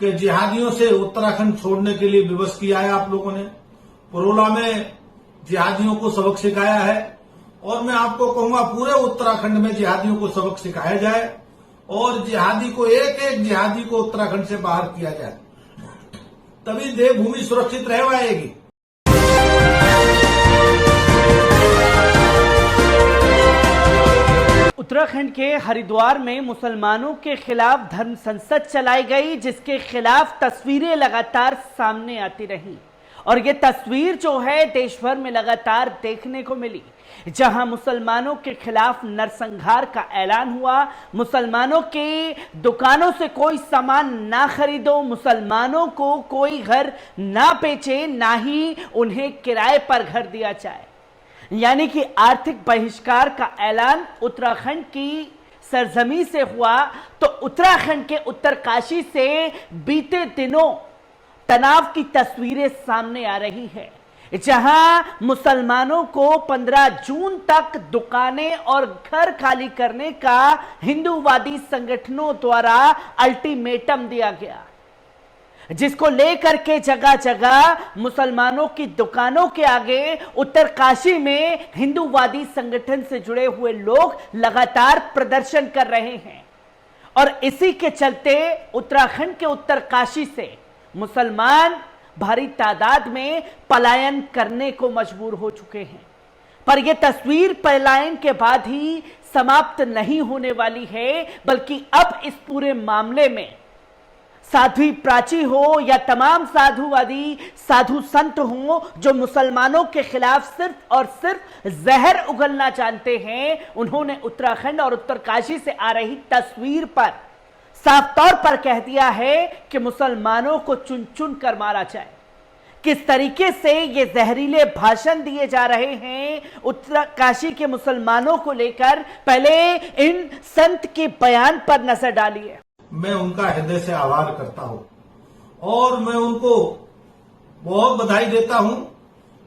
कि जिहादियों से उत्तराखंड छोड़ने के लिए विवश किया है आप लोगों ने। पुरोला में जिहादियों को सबक सिखाया है और मैं आपको कहूंगा पूरे उत्तराखंड में जिहादियों को सबक सिखाया जाए और जिहादी को एक एक जिहादी को उत्तराखंड से बाहर किया जाए, तभी देवभूमि सुरक्षित रह पाएगी। उत्तराखंड के हरिद्वार में मुसलमानों के खिलाफ धर्म संसद चलाई गई, जिसके खिलाफ तस्वीरें लगातार सामने आती रहीं और ये तस्वीर जो है देश भर में लगातार देखने को मिली, जहां मुसलमानों के खिलाफ नरसंहार का ऐलान हुआ। मुसलमानों की दुकानों से कोई सामान ना खरीदो, मुसलमानों को कोई घर ना बेचे, ना ही उन्हें किराए पर घर दिया जाए, यानी कि आर्थिक बहिष्कार का ऐलान उत्तराखंड की सरजमी से हुआ। तो उत्तराखंड के उत्तरकाशी से बीते दिनों तनाव की तस्वीरें सामने आ रही है, जहां मुसलमानों को 15 जून तक दुकानें और घर खाली करने का हिंदूवादी संगठनों द्वारा अल्टीमेटम दिया गया, जिसको लेकर के जगह जगह मुसलमानों की दुकानों के आगे उत्तरकाशी में हिंदूवादी संगठन से जुड़े हुए लोग लगातार प्रदर्शन कर रहे हैं। और इसी के चलते उत्तराखंड के उत्तरकाशी से मुसलमान भारी तादाद में पलायन करने को मजबूर हो चुके हैं। पर यह तस्वीर पलायन के बाद ही समाप्त नहीं होने वाली है, बल्कि अब इस पूरे मामले में साध्वी प्राची हो या तमाम साधुवादी साधु संत हो जो मुसलमानों के खिलाफ सिर्फ और सिर्फ जहर उगलना जानते हैं, उन्होंने उत्तराखंड और उत्तरकाशी से आ रही तस्वीर पर साफ तौर पर कह दिया है कि मुसलमानों को चुन चुन कर मारा जाए। किस तरीके से ये जहरीले भाषण दिए जा रहे हैं उत्तरकाशी के मुसलमानों को लेकर, पहले इन संत के बयान पर नजर डालिए। मैं उनका हृदय से आभार करता हूं और मैं उनको बहुत बधाई देता हूं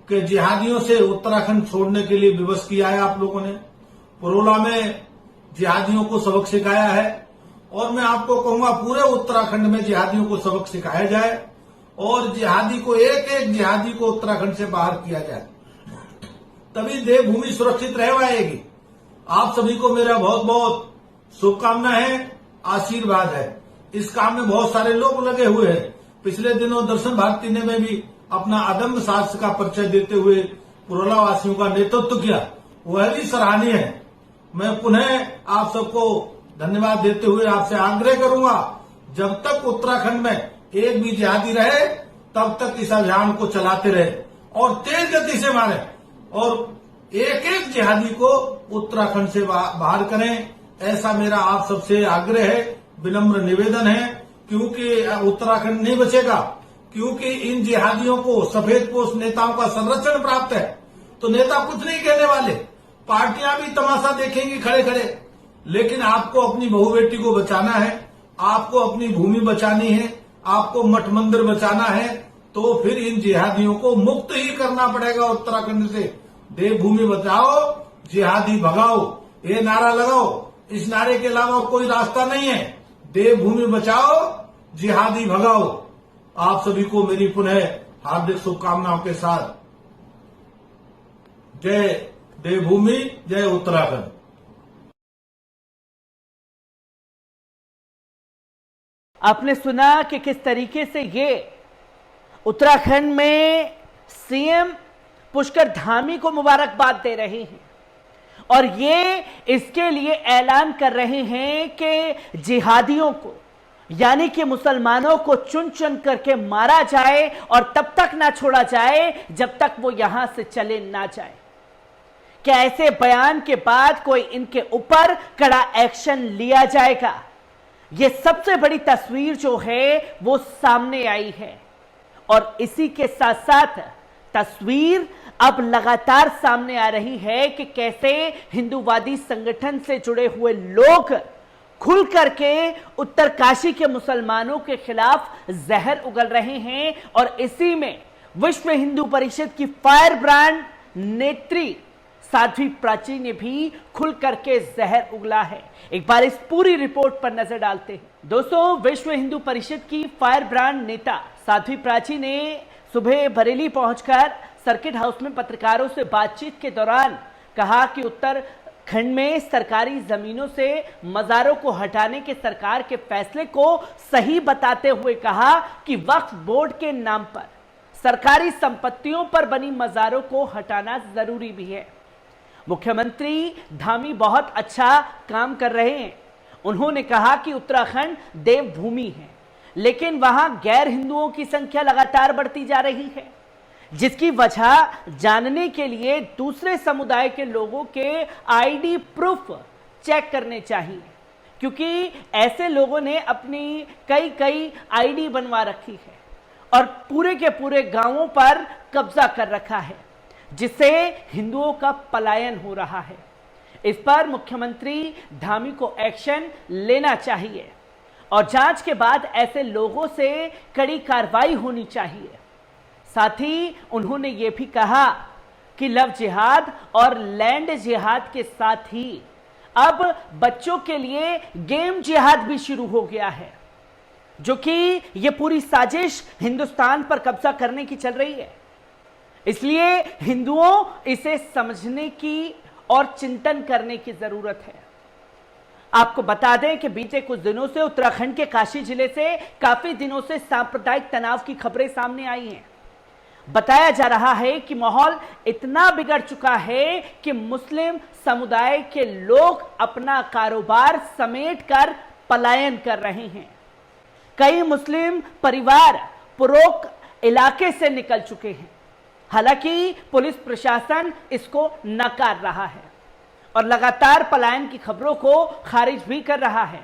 कि जिहादियों से उत्तराखंड छोड़ने के लिए विवश किया है आप लोगों ने। पुरोला में जिहादियों को सबक सिखाया है और मैं आपको कहूंगा पूरे उत्तराखंड में जिहादियों को सबक सिखाया जाए और जिहादी को एक एक जिहादी को उत्तराखंड से बाहर किया जाए, तभी देवभूमि सुरक्षित रह पाएगी। आप सभी को मेरा बहुत बहुत शुभकामना है, आशीर्वाद है। इस काम में बहुत सारे लोग लगे हुए हैं। पिछले दिनों दर्शन भारती ने में भी अपना अदम्य साहस का परिचय देते हुए पुरोला वासियों का नेतृत्व किया, वह भी सराहनीय है। मैं पुनः आप सबको धन्यवाद देते हुए आपसे आग्रह करूंगा, जब तक उत्तराखंड में एक भी जिहादी रहे तब तक इस अभियान को चलाते रहे और तेज गति से मारे और एक एक जिहादी को उत्तराखंड से बाहर करें, ऐसा मेरा आप सबसे आग्रह है, विनम्र निवेदन है। क्योंकि उत्तराखंड नहीं बचेगा, क्योंकि इन जिहादियों को सफेद पोस्ट नेताओं का संरक्षण प्राप्त है, तो नेता कुछ नहीं कहने वाले, पार्टियां भी तमाशा देखेंगी खड़े खड़े। लेकिन आपको अपनी बहू बेटी को बचाना है, आपको अपनी भूमि बचानी है, आपको मठ मंदिर बचाना है, तो फिर इन जिहादियों को मुक्त ही करना पड़ेगा उत्तराखंड से। देवभूमि बचाओ, जिहादी भगाओ, ये नारा लगाओ। इस नारे के अलावा कोई रास्ता नहीं है। देवभूमि बचाओ, जिहादी भगाओ। आप सभी को मेरी पुनः हार्दिक शुभकामनाओं के साथ जय देवभूमि, जय उत्तराखंड। आपने सुना कि किस तरीके से ये उत्तराखंड में सीएम पुष्कर धामी को मुबारकबाद दे रहे हैं और ये इसके लिए ऐलान कर रहे हैं कि जिहादियों को, यानी कि मुसलमानों को चुन चुन करके मारा जाए और तब तक ना छोड़ा जाए जब तक वो यहां से चले ना जाए। क्या ऐसे बयान के बाद कोई इनके ऊपर कड़ा एक्शन लिया जाएगा? ये सबसे बड़ी तस्वीर जो है वो सामने आई है और इसी के साथ साथ तस्वीर अब लगातार सामने आ रही है कि कैसे हिंदूवादी संगठन से जुड़े हुए लोग खुल करके उत्तरकाशी के मुसलमानों के खिलाफ जहर उगल रहे हैं। और इसी में विश्व हिंदू परिषद की फायर ब्रांड नेत्री साध्वी प्राची ने भी खुल करके जहर उगला है। एक बार इस पूरी रिपोर्ट पर नजर डालते हैं। दोस्तों, विश्व हिंदू परिषद की फायर ब्रांड नेता साध्वी प्राची ने सुबह बरेली पहुंचकर सर्किट हाउस में पत्रकारों से बातचीत के दौरान कहा कि उत्तराखंड में सरकारी जमीनों से मजारों को हटाने के सरकार के फैसले को सही बताते हुए कहा कि वक्फ बोर्ड के नाम पर सरकारी संपत्तियों पर बनी मजारों को हटाना जरूरी भी है। मुख्यमंत्री धामी बहुत अच्छा काम कर रहे हैं। उन्होंने कहा कि उत्तराखंड देवभूमि है, लेकिन वहां गैर हिंदुओं की संख्या लगातार बढ़ती जा रही है, जिसकी वजह जानने के लिए दूसरे समुदाय के लोगों के आईडी प्रूफ चेक करने चाहिए, क्योंकि ऐसे लोगों ने अपनी कई आईडी बनवा रखी है और पूरे के पूरे गांवों पर कब्जा कर रखा है, जिससे हिंदुओं का पलायन हो रहा है। इस पर मुख्यमंत्री धामी को एक्शन लेना चाहिए और जांच के बाद ऐसे लोगों से कड़ी कार्रवाई होनी चाहिए। साथ ही उन्होंने ये भी कहा कि लव जिहाद और लैंड जिहाद के साथ ही अब बच्चों के लिए गेम जिहाद भी शुरू हो गया है, जो कि ये पूरी साजिश हिंदुस्तान पर कब्जा करने की चल रही है। इसलिए हिंदुओं इसे समझने की और चिंतन करने की जरूरत है। आपको बता दें कि बीते कुछ दिनों से उत्तराखंड के काशी जिले से काफी दिनों से सांप्रदायिक तनाव की खबरें सामने आई हैं। बताया जा रहा है कि माहौल इतना बिगड़ चुका है कि मुस्लिम समुदाय के लोग अपना कारोबार समेटकर पलायन कर रहे हैं। कई मुस्लिम परिवार पुरोक इलाके से निकल चुके हैं। हालांकि पुलिस प्रशासन इसको नकार रहा है और लगातार पलायन की खबरों को खारिज भी कर रहा है।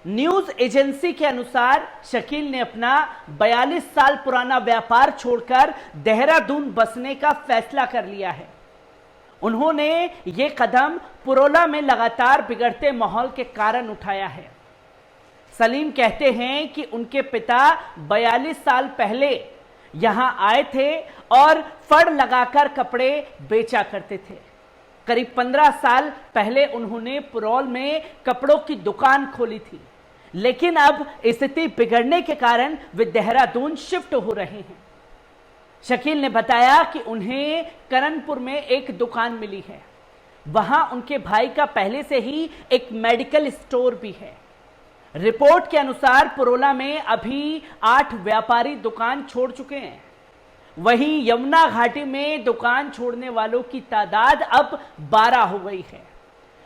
न्यूज एजेंसी के अनुसार शकील ने अपना 42 साल पुराना व्यापार छोड़कर देहरादून बसने का फैसला कर लिया है। उन्होंने ये कदम पुरोला में लगातार बिगड़ते माहौल के कारण उठाया है। सलीम कहते हैं कि उनके पिता 42 साल पहले यहां आए थे और फड़ लगाकर कपड़े बेचा करते थे। करीब 15 साल पहले उन्होंने पुरौल में कपड़ों की दुकान खोली थी, लेकिन अब स्थिति बिगड़ने के कारण वे देहरादून शिफ्ट हो रहे हैं। शकील ने बताया कि उन्हें करणपुर में एक दुकान मिली है। वहां उनके भाई का पहले से ही एक मेडिकल स्टोर भी है। रिपोर्ट के अनुसार पुरोला में अभी 8 व्यापारी दुकान छोड़ चुके हैं। वहीं यमुना घाटी में दुकान छोड़ने वालों की तादाद अब 12 हो गई है।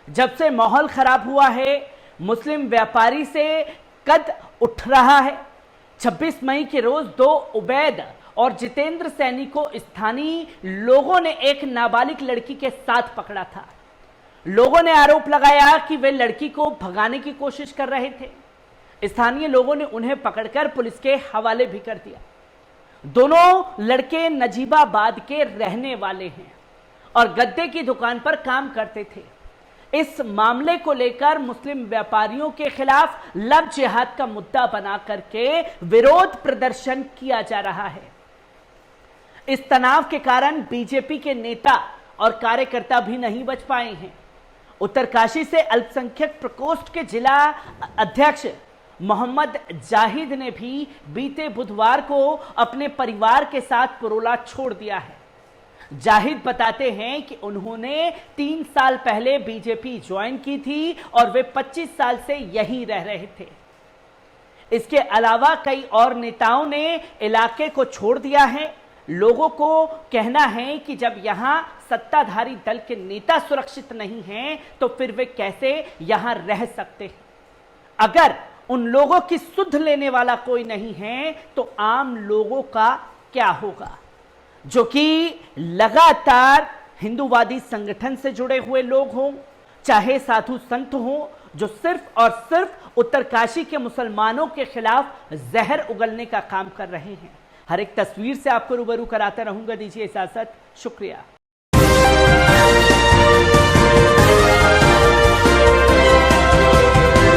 जब से माहौल खराब हुआ है, मुस्लिम व्यापारी से कद उठ रहा है। 26 मई के रोज 2 उबैद और जितेंद्र सैनी को स्थानीय लोगों ने एक नाबालिग लड़की के साथ पकड़ा था। लोगों ने आरोप लगाया कि वे लड़की को भगाने की कोशिश कर रहे थे। स्थानीय लोगों ने उन्हें पकड़कर पुलिस के हवाले भी कर दिया। दोनों लड़के नजीबाबाद के रहने वाले हैं और गद्दे की दुकान पर काम करते थे। इस मामले को लेकर मुस्लिम व्यापारियों के खिलाफ लव जिहाद का मुद्दा बना करके विरोध प्रदर्शन किया जा रहा है। इस तनाव के कारण बीजेपी के नेता और कार्यकर्ता भी नहीं बच पाए हैं। उत्तरकाशी से अल्पसंख्यक प्रकोष्ठ के जिला अध्यक्ष मोहम्मद जाहिद ने भी बीते बुधवार को अपने परिवार के साथ पुरोला छोड़ दिया है। जाहिद बताते हैं कि उन्होंने 3 साल पहले बीजेपी ज्वाइन की थी और वे 25 साल से यहीं रह रहे थे। इसके अलावा कई और नेताओं ने इलाके को छोड़ दिया है। लोगों को कहना है कि जब यहां सत्ताधारी दल के नेता सुरक्षित नहीं हैं, तो फिर वे कैसे यहां रह सकते हैं। अगर उन लोगों की सुध लेने वाला कोई नहीं है, तो आम लोगों का क्या होगा, जो कि लगातार हिंदूवादी संगठन से जुड़े हुए लोग हों, चाहे साधु संत हों, जो सिर्फ और सिर्फ उत्तरकाशी के मुसलमानों के खिलाफ जहर उगलने का काम कर रहे हैं। हर एक तस्वीर से आपको रूबरू कराता रहूंगा। दीजिए इजाजत, शुक्रिया।